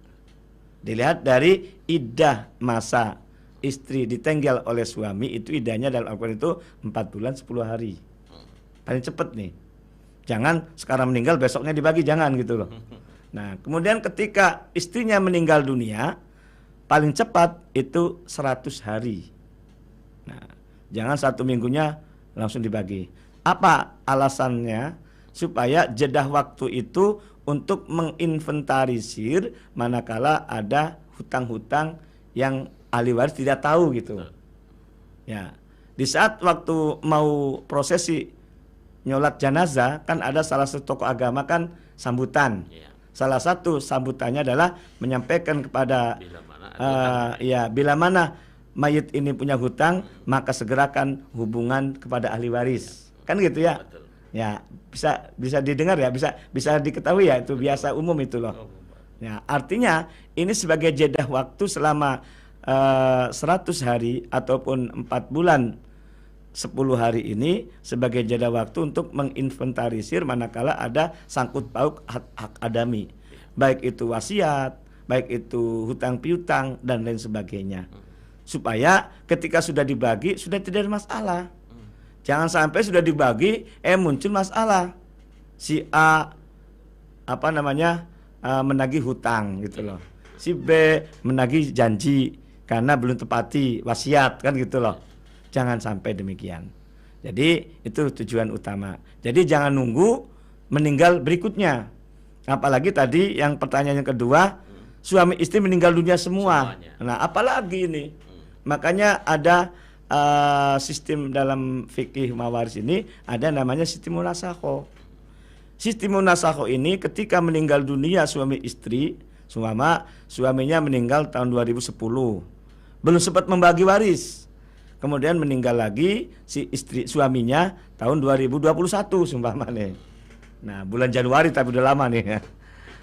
Dilihat dari iddah masa istri ditinggal oleh suami, itu iddahnya dalam Al-Quran itu 4 bulan 10 hari. Paling cepat nih. Jangan sekarang meninggal besoknya dibagi, jangan gitu loh. Nah, kemudian ketika istrinya meninggal dunia, paling cepat itu 100 hari. Nah, jangan 1 minggunya langsung dibagi. Apa alasannya? Supaya jeda waktu itu untuk menginventarisir manakala ada hutang-hutang yang ahli waris tidak tahu gitu. Ya, di saat waktu mau prosesi nyolat jenazah kan ada salah satu tokoh agama kan sambutan. Salah satu sambutannya adalah menyampaikan kepada bila mana mayit ini punya hutang, maka segerakan hubungan kepada ahli waris. Kan gitu ya. Betul. Ya, bisa didengar ya, bisa diketahui ya, itu biasa umum itu loh. Ya, artinya ini sebagai jeda waktu selama 100 hari ataupun 4 bulan 10 hari ini sebagai jeda waktu untuk menginventarisir manakala ada sangkut paut hak adami, baik itu wasiat, baik itu hutang piutang dan lain sebagainya, supaya ketika sudah dibagi sudah tidak ada masalah. Jangan sampai sudah dibagi muncul masalah, si A menagih hutang gitu loh, si B menagih janji karena belum tepati wasiat kan gitu loh. Jangan sampai demikian. Jadi itu tujuan utama. Jadi jangan nunggu meninggal berikutnya. Apalagi tadi yang pertanyaan yang kedua, suami istri meninggal dunia semua. Nah, apalagi ini. Makanya ada sistem dalam fikih mawaris ini ada namanya sistem munasakho. Sistem munasakho ini ketika meninggal dunia suami istri, suaminya meninggal tahun 2010, belum sempat membagi waris. Kemudian meninggal lagi si istri suaminya tahun 2021 sumpamanya. Nah, bulan Januari tapi udah lama nih ya.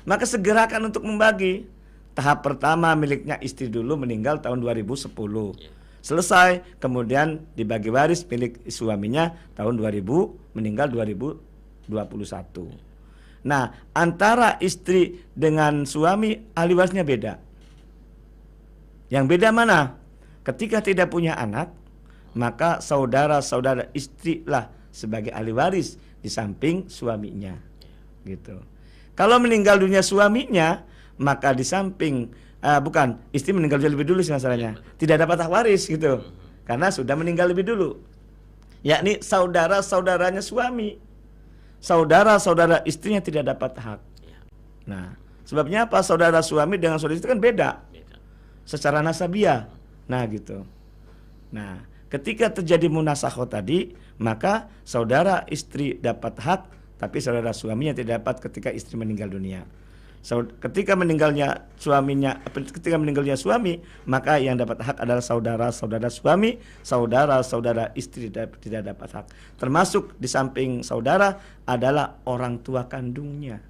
Maka segerakan untuk membagi. Tahap pertama miliknya istri dulu meninggal tahun 2010. Selesai, kemudian dibagi waris milik suaminya tahun 2000, meninggal 2021. Nah, antara istri dengan suami ahli warisnya beda. Yang beda mana? Ketika tidak punya anak, maka saudara-saudara istri lah sebagai ahli waris di samping suaminya. Gitu. Kalau meninggal dunia suaminya, maka di samping istri meninggal lebih dulu sih masalahnya. Tidak dapat hak waris gitu. Karena sudah meninggal lebih dulu. Yakni saudara-saudaranya suami. Saudara-saudara istrinya tidak dapat hak. Nah, sebabnya apa? Saudara suami dengan saudara istri kan beda. Secara nasabiah. Nah, gitu. Nah, ketika terjadi munasakho tadi, maka saudara istri dapat hak, tapi saudara suaminya tidak dapat ketika istri meninggal dunia. Ketika meninggalnya suami, maka yang dapat hak adalah saudara-saudara suami, saudara-saudara istri tidak dapat hak. Termasuk di samping saudara adalah orang tua kandungnya.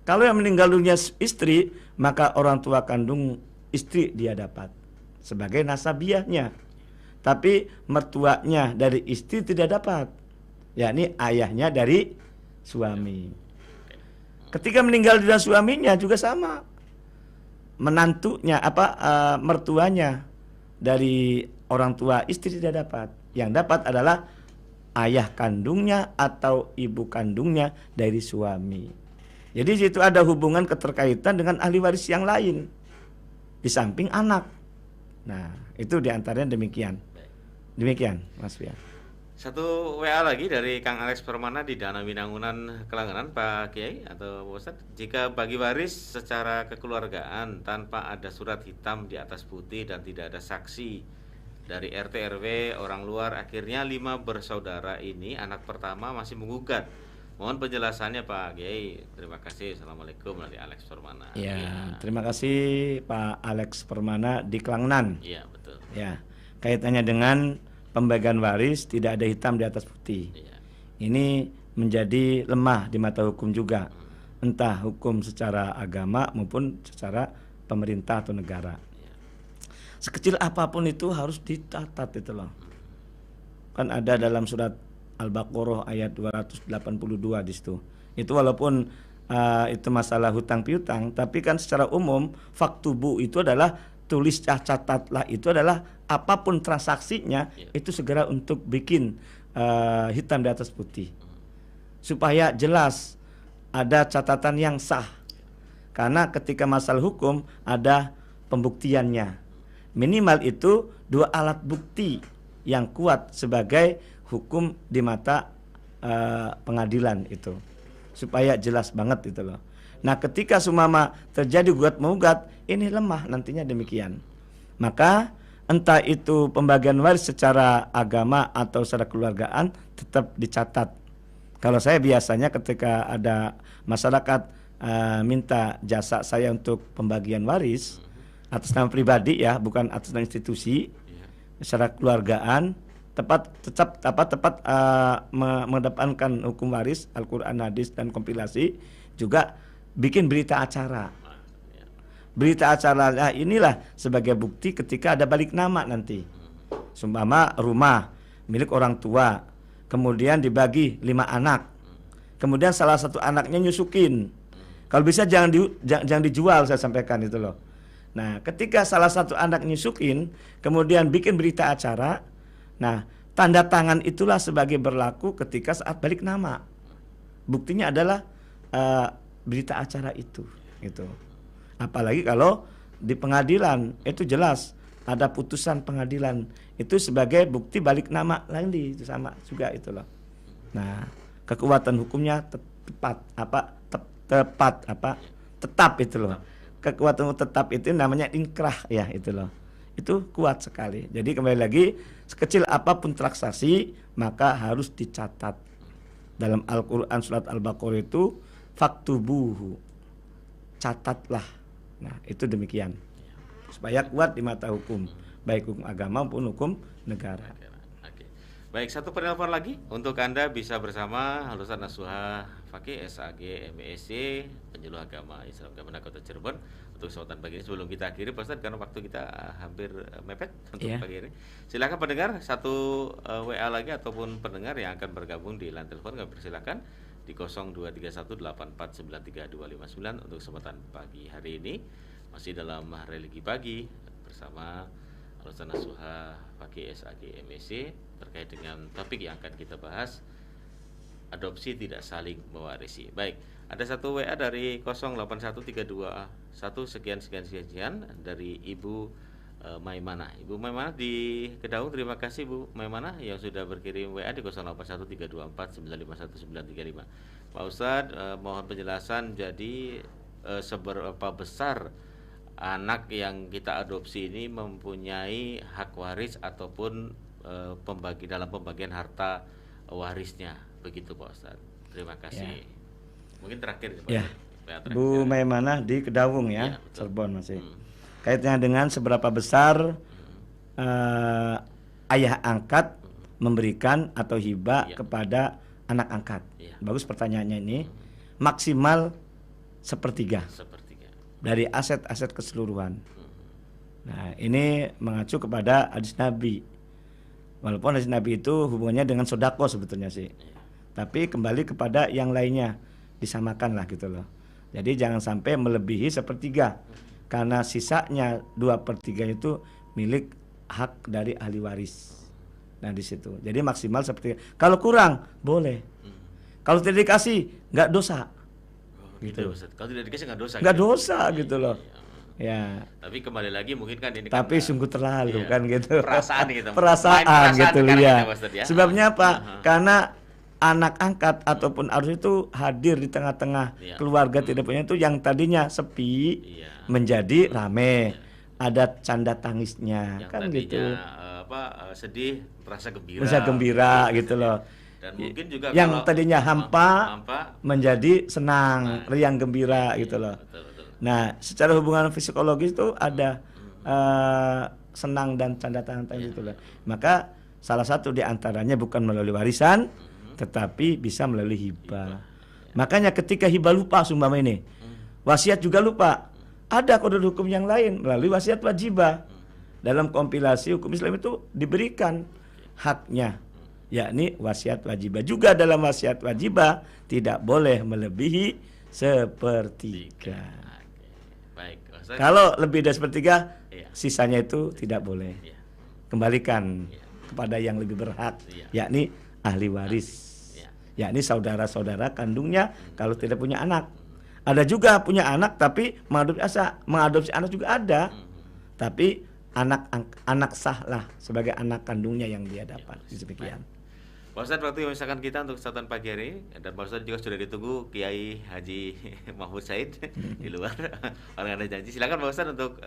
Kalau yang meninggal dunia istri, maka orang tua kandung istri dia dapat sebagai nasabiahnya. Tapi mertuanya dari istri tidak dapat, yakni ayahnya dari suami. Ketika meninggal dunia suaminya juga sama, menantunya mertuanya dari orang tua istri tidak dapat. Yang dapat adalah ayah kandungnya atau ibu kandungnya dari suami. Jadi situ ada hubungan keterkaitan dengan ahli waris yang lain di samping anak. Nah, itu diantaranya demikian. Demikian, Mas Fian. Satu WA lagi dari Kang Alex Permana di Dana Winangunan Kelangenan, Pak Kiai atau Pak Ustadz. Jika bagi waris secara kekeluargaan tanpa ada surat hitam di atas putih dan tidak ada saksi dari RT RW orang luar, akhirnya 5 bersaudara ini anak pertama masih menggugat. Mohon penjelasannya Pak Kiai. Terima kasih. Assalamualaikum dari Alex Permana. Ya, terima kasih Pak Alex Permana di Kelangenan. Iya, betul. Ya, kaitannya dengan pembagian waris tidak ada hitam di atas putih. Ini menjadi lemah di mata hukum juga, entah hukum secara agama maupun secara pemerintah atau negara. Sekecil apapun itu harus ditatat itu loh. Kan ada dalam surat Al-Baqarah ayat 282 di situ. Itu walaupun itu masalah hutang piutang, tapi kan secara umum faktubu itu adalah tulis catatlah, itu adalah apapun transaksinya itu segera untuk bikin hitam di atas putih supaya jelas ada catatan yang sah. Karena ketika masalah hukum ada pembuktiannya. Minimal itu 2 alat bukti yang kuat sebagai hukum di mata pengadilan itu. Supaya jelas banget itu loh. Nah, ketika sumama terjadi gugat mengugat, ini lemah nantinya demikian. Maka entah itu pembagian waris secara agama atau secara keluargaan tetap dicatat. Kalau saya biasanya ketika ada masyarakat minta jasa saya untuk pembagian waris atas nama pribadi ya, bukan atas nama institusi, secara keluargaan tepat mengedepankan hukum waris, Al-Quran, hadis dan kompilasi, juga bikin berita acara. Berita acara inilah sebagai bukti ketika ada balik nama nanti. Sumpama rumah milik orang tua, kemudian dibagi 5 anak, kemudian salah satu anaknya nyusukin. Kalau bisa jangan dijual, saya sampaikan itu loh. Nah, ketika salah satu anak nyusukin, kemudian bikin berita acara, nah tanda tangan itulah sebagai berlaku ketika saat balik nama. Buktinya adalah berita acara itu, gitu. Apalagi kalau di pengadilan itu jelas ada putusan pengadilan itu sebagai bukti balik nama lagi, itu sama juga itu loh. Nah, kekuatan hukumnya tetap itu loh. Kekuatan tetap itu namanya inkrah ya itu loh. Itu kuat sekali. Jadi kembali lagi, sekecil apapun transaksi maka harus dicatat. Dalam Al-Quran surat Al-Baqarah itu faktubuhu, catatlah. Nah itu demikian supaya kuat di mata hukum, baik hukum agama maupun hukum negara. Oke. Baik, satu penelpon lagi untuk Anda bisa bersama Ustaz Nasuha Fakih SAG MESC, penyuluh agama Islam Kemenak Kota Cirebon, untuk kesempatan pagi ini. Sebelum kita akhiri Pak Ustaz, karena waktu kita hampir mepet untuk pagi ini, silakan pendengar satu WA lagi ataupun pendengar yang akan bergabung di line telepon, kami persilakan di 023184932259 untuk kesempatan pagi hari ini, masih dalam religi pagi bersama Ustaz Nasuha Fakih SAG MESC terkait dengan topik yang akan kita bahas, adopsi tidak saling mewarisi. Baik, ada satu WA dari 081321 sekian dari Ibu Maimanah. Ibu Maimanah di Kedaung, terima kasih Bu Maimanah yang sudah berkirim WA di 081324951935. Pak Ustadz, mohon penjelasan, jadi seberapa besar anak yang kita adopsi ini mempunyai hak waris ataupun dalam pembagian harta warisnya, begitu Pak Ustadz. Terima kasih. Mungkin terakhir ya. Bu Maimanah di Kedaung ya, Cirebon masih. Kaitannya dengan seberapa besar ayah angkat memberikan atau hibah kepada anak angkat. Bagus pertanyaannya ini. Maksimal sepertiga dari aset-aset keseluruhan. Nah ini mengacu kepada hadis Nabi. Walaupun hadis Nabi itu hubungannya dengan sodako sebetulnya sih. Tapi kembali kepada yang lainnya, disamakan lah gitu loh. Jadi jangan sampai melebihi sepertiga, karena sisanya 2/3 itu milik hak dari ahli waris. Nah di situ. Jadi maksimal sepertiga. Kalau kurang boleh. Kalau tidak dikasih nggak dosa. Gitu. Kalau tidak dikasih nggak dosa. Nggak dosa gitu loh. Ya. Tapi kembali lagi mungkin kan ini. Tapi sungguh terlalu kan gitu. Perasaan gitu. Perasaan gitu ya. Sebabnya apa? Karena anak angkat ataupun arus itu hadir di tengah-tengah keluarga tidak punya itu, yang tadinya sepi menjadi rame, ada canda tangisnya, yang kan gitu. Sedih merasa gembira. Merasa gembira gitu loh. Dan mungkin juga yang tadinya hampa menjadi senang, riang gembira gitu loh. Betul. Nah, secara hubungan psikologis itu ada senang dan canda tangan gitu loh. Maka salah satu di antaranya bukan melalui warisan, tetapi bisa melalui hibah. Makanya ketika hibah lupa sumpama ini, wasiat juga lupa, ada kode hukum yang lain melalui wasiat wajibah. Dalam kompilasi hukum Islam itu diberikan haknya, yakni wasiat wajibah. Juga dalam wasiat wajibah tidak boleh melebihi sepertiga. Oke. Baik, Ustaz. Kalau lebih dari sepertiga, Iya. sisanya itu tidak boleh. Iya. Kembalikan Iya. kepada yang lebih berhak, Iya. yakni ahli waris, Iya. yakni saudara-saudara kandungnya kalau tidak punya anak. Ada juga punya anak tapi mengadopsi anak juga ada. Tapi anak sah lah sebagai anak kandungnya yang dia dapat. Demikian. Pak Ustadz, waktu yang misalkan kita untuk kesempatan pagi hari, dan Pak Ustadz juga sudah ditunggu Kiai Haji Mahfud Said di luar. Kalau ada janji, silakan Pak Ustadz untuk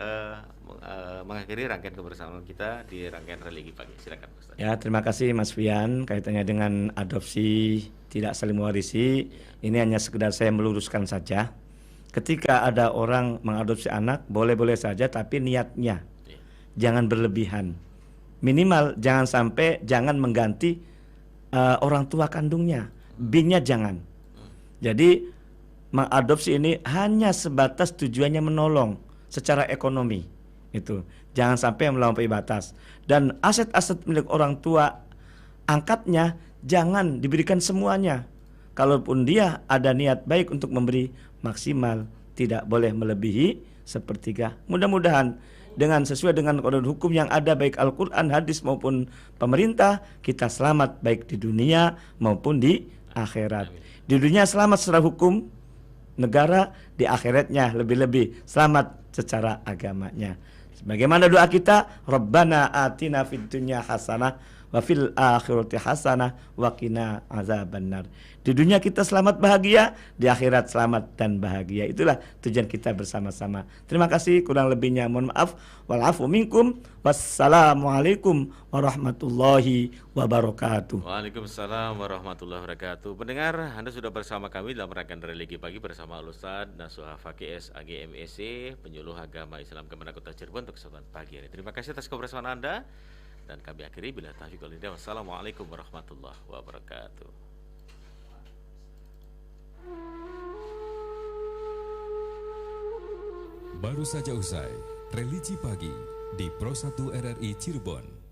mengakhiri rangkaian kebersamaan kita di rangkaian religi pagi. Silakan Pak Ustadz. Ya, terima kasih Mas Fian. Kaitannya dengan adopsi tidak saling mewarisi, ini hanya sekedar saya meluruskan saja. Ketika ada orang mengadopsi anak, boleh-boleh saja, tapi niatnya jangan berlebihan. Minimal jangan mengganti orang tua kandungnya, binnya jangan. Jadi mengadopsi ini hanya sebatas tujuannya menolong secara ekonomi, itu jangan sampai melampaui batas. Dan aset-aset milik orang tua angkatnya jangan diberikan semuanya. Kalaupun dia ada niat baik untuk memberi, maksimal tidak boleh melebihi sepertiga. Mudah-mudahan dengan sesuai dengan koridor hukum yang ada, baik Al-Quran, hadis maupun pemerintah, kita selamat baik di dunia maupun di akhirat. Di dunia selamat secara hukum negara, di akhiratnya lebih-lebih selamat secara agamanya. Sebagaimana doa kita, Rabbana atina fid dunya hasanah wa fil akhirati hasanah wa qina azabannar. Di dunia kita selamat bahagia, di akhirat selamat dan bahagia. Itulah tujuan kita bersama-sama. Terima kasih, kurang lebihnya mohon maaf. Wal afu minkum. Wassalamualaikum warahmatullahi wabarakatuh. Waalaikumsalam warahmatullahi wabarakatuh. Pendengar, Anda sudah bersama kami dalam rangkaian religi pagi bersama Al-Ustadz Nasuha Fakih SAG MEC, penyuluh agama Islam Kemenak Kota Cirebon untuk kesempatan pagi ini. Terima kasih atas kebersamaan Anda. Dan kami akhiri bila taufiq wal hidayah. Wassalamualaikum warahmatullahi wabarakatuh. Baru saja usai Religi Pagi di Pro 1 RRI Cirebon.